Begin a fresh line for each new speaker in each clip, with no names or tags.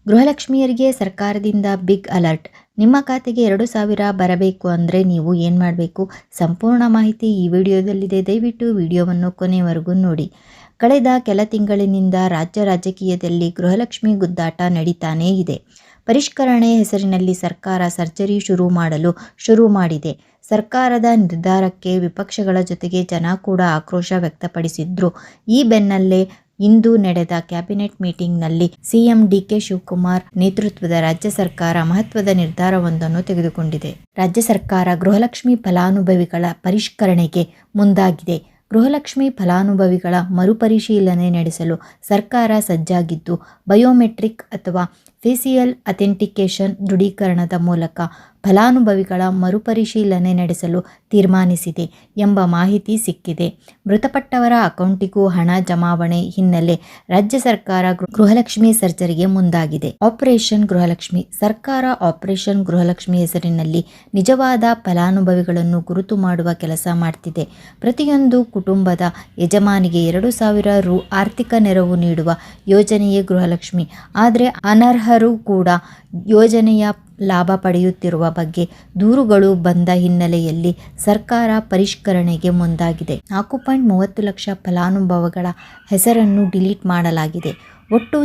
ಗೃಹಲಕ್ಷ್ಮಿಯರಿಗೆ ಸರ್ಕಾರದಿಂದ big alert. ನಿಮ್ಮ ಖಾತೆಗೆ 2,000 ಬರಬೇಕು ಅಂದರೆ ನೀವು ಏನು ಮಾಡಬೇಕು? ಸಂಪೂರ್ಣ ಮಾಹಿತಿ ಈ ವಿಡಿಯೋದಲ್ಲಿದೆ. ದಯವಿಟ್ಟು ವಿಡಿಯೋವನ್ನು ಕೊನೆಯವರೆಗೂ ನೋಡಿ. ಕಳೆದ ಕೆಲ ತಿಂಗಳಿನಿಂದ ರಾಜ್ಯ ರಾಜಕೀಯದಲ್ಲಿ ಗೃಹಲಕ್ಷ್ಮಿ ಗುದ್ದಾಟ ನಡೀತಾನೇ ಇದೆ. ಪರಿಷ್ಕರಣೆ ಹೆಸರಿನಲ್ಲಿ ಸರ್ಕಾರ ಸರ್ಜರಿ ಶುರು ಮಾಡಿದೆ. ಸರ್ಕಾರದ ನಿರ್ಧಾರಕ್ಕೆ ವಿಪಕ್ಷಗಳ ಜೊತೆಗೆ ಜನ ಕೂಡ ಆಕ್ರೋಶ ವ್ಯಕ್ತಪಡಿಸಿದ್ರು. ಈ ಬೆನ್ನಲ್ಲೇ ಇಂದು ನಡೆದ ಕ್ಯಾಬಿನೆಟ್ ಮೀಟಿಂಗ್ನಲ್ಲಿ ಸಿಎಂ ಡಿಕೆ ಶಿವಕುಮಾರ್ ನೇತೃತ್ವದ ರಾಜ್ಯ ಸರ್ಕಾರ ಮಹತ್ವದ ನಿರ್ಧಾರವೊಂದನ್ನು ತೆಗೆದುಕೊಂಡಿದೆ. ರಾಜ್ಯ ಸರ್ಕಾರ ಗೃಹಲಕ್ಷ್ಮಿ ಫಲಾನುಭವಿಗಳ ಪರಿಷ್ಕರಣೆಗೆ ಮುಂದಾಗಿದೆ. ಗೃಹಲಕ್ಷ್ಮಿ ಫಲಾನುಭವಿಗಳ ಮರುಪರಿಶೀಲನೆ ನಡೆಸಲು ಸರ್ಕಾರ ಸಜ್ಜಾಗಿದ್ದು, ಬಯೋಮೆಟ್ರಿಕ್ ಅಥವಾ ಫೇಸಿಯಲ್ ಅಥೆಂಟಿಕೇಷನ್ ದೃಢೀಕರಣದ ಮೂಲಕ ಫಲಾನುಭವಿಗಳ ಮರುಪರಿಶೀಲನೆ ನಡೆಸಲು ತೀರ್ಮಾನಿಸಿದೆ ಎಂಬ ಮಾಹಿತಿ ಸಿಕ್ಕಿದೆ. ಮೃತಪಟ್ಟವರ ಅಕೌಂಟಿಗೂ ಹಣ ಜಮಾವಣೆ ಹಿನ್ನೆಲೆ ರಾಜ್ಯ ಸರ್ಕಾರ ಗೃಹಲಕ್ಷ್ಮಿ ಸರ್ಜರಿಗೆ ಮುಂದಾಗಿದೆ. ಆಪರೇಷನ್ ಗೃಹಲಕ್ಷ್ಮಿ. ಸರ್ಕಾರ ಆಪರೇಷನ್ ಗೃಹಲಕ್ಷ್ಮಿ ಹೆಸರಿನಲ್ಲಿ ನಿಜವಾದ ಫಲಾನುಭವಿಗಳನ್ನು ಗುರುತು ಮಾಡುವ ಕೆಲಸ ಮಾಡ್ತಿದೆ. ಪ್ರತಿಯೊಂದು ಕುಟುಂಬದ ಯಜಮಾನಿಗೆ 2,000 ರು ಆರ್ಥಿಕ ನೆರವು ನೀಡುವ ಯೋಜನೆಯೇ ಗೃಹಲಕ್ಷ್ಮಿ. ಆದರೆ ಅನರ್ಹರು ಕೂಡ ಯೋಜನೆಯ ಲಾಭ ಪಡೆಯುತ್ತಿರುವ ಬಗ್ಗೆ ದೂರುಗಳು ಬಂದ ಹಿನ್ನೆಲೆಯಲ್ಲಿ ಸರ್ಕಾರ ಪರಿಷ್ಕರಣೆಗೆ ಮುಂದಾಗಿದೆ. 4.30 ಲಕ್ಷ ಫಲಾನುಭವಿಗಳ ಹೆಸರನ್ನು ಡಿಲೀಟ್ ಮಾಡಲಾಗಿದೆ. ಒಟ್ಟು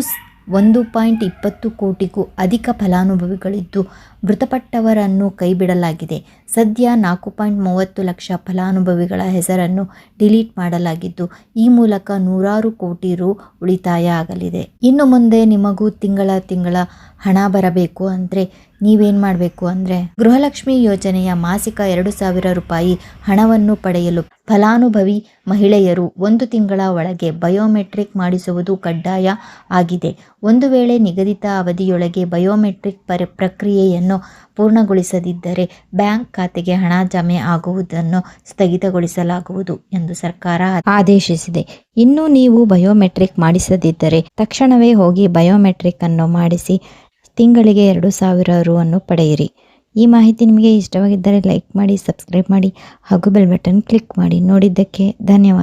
1.20 ಕೋಟಿಗೂ ಅಧಿಕ ಫಲಾನುಭವಿಗಳಿದ್ದು, ಮೃತಪಟ್ಟವರನ್ನು ಕೈಬಿಡಲಾಗಿದೆ. ಸದ್ಯ 4.30 ಲಕ್ಷ ಫಲಾನುಭವಿಗಳ ಹೆಸರನ್ನು ಡಿಲೀಟ್ ಮಾಡಲಾಗಿದ್ದು, ಈ ಮೂಲಕ ನೂರಾರು ಕೋಟಿ ರು ಉಳಿತಾಯ ಆಗಲಿದೆ. ಇನ್ನು ಮುಂದೆ ನಿಮಗೂ ತಿಂಗಳ ಹಣ ಬರಬೇಕು ಅಂದರೆ ನೀವೇನು ಮಾಡಬೇಕು ಅಂದರೆ, ಗೃಹಲಕ್ಷ್ಮಿ ಯೋಜನೆಯ ಮಾಸಿಕ 2,000 ರೂಪಾಯಿ ಹಣವನ್ನು ಪಡೆಯಲು ಫಲಾನುಭವಿ ಮಹಿಳೆಯರು 1 ತಿಂಗಳ ಒಳಗೆ ಬಯೋಮೆಟ್ರಿಕ್ ಮಾಡಿಸುವುದು ಕಡ್ಡಾಯ ಆಗಿದೆ. ಒಂದು ವೇಳೆ ನಿಗದಿತ ಅವಧಿಯೊಳಗೆ ಬಯೋಮೆಟ್ರಿಕ್ ಪ್ರಕ್ರಿಯೆಯನ್ನು ಪೂರ್ಣಗೊಳಿಸದಿದ್ದರೆ ಬ್ಯಾಂಕ್ ಖಾತೆಗೆ ಹಣ ಜಮೆ ಆಗುವುದನ್ನು ಸ್ಥಗಿತಗೊಳಿಸಲಾಗುವುದು ಎಂದು ಸರ್ಕಾರ ಆದೇಶಿಸಿದೆ. ಇನ್ನು ನೀವು ಬಯೋಮೆಟ್ರಿಕ್ ಮಾಡಿಸದಿದ್ದರೆ ತಕ್ಷಣವೇ ಹೋಗಿ ಬಯೋಮೆಟ್ರಿಕ್ ಅನ್ನು ಮಾಡಿಸಿ ತಿಂಗಳಿಗೆ 2,000 ರು ಅನ್ನು ಪಡೆಯಿರಿ. ಈ ಮಾಹಿತಿ ನಿಮಗೆ ಇಷ್ಟವಾಗಿದ್ದರೆ ಲೈಕ್ ಮಾಡಿ, ಸಬ್ಸ್ಕ್ರೈಬ್ ಮಾಡಿ ಹಾಗೂ ಬೆಲ್ ಬಟನ್ ಕ್ಲಿಕ್ ಮಾಡಿ. ನೋಡಿದ್ದಕ್ಕೆ ಧನ್ಯವಾದ.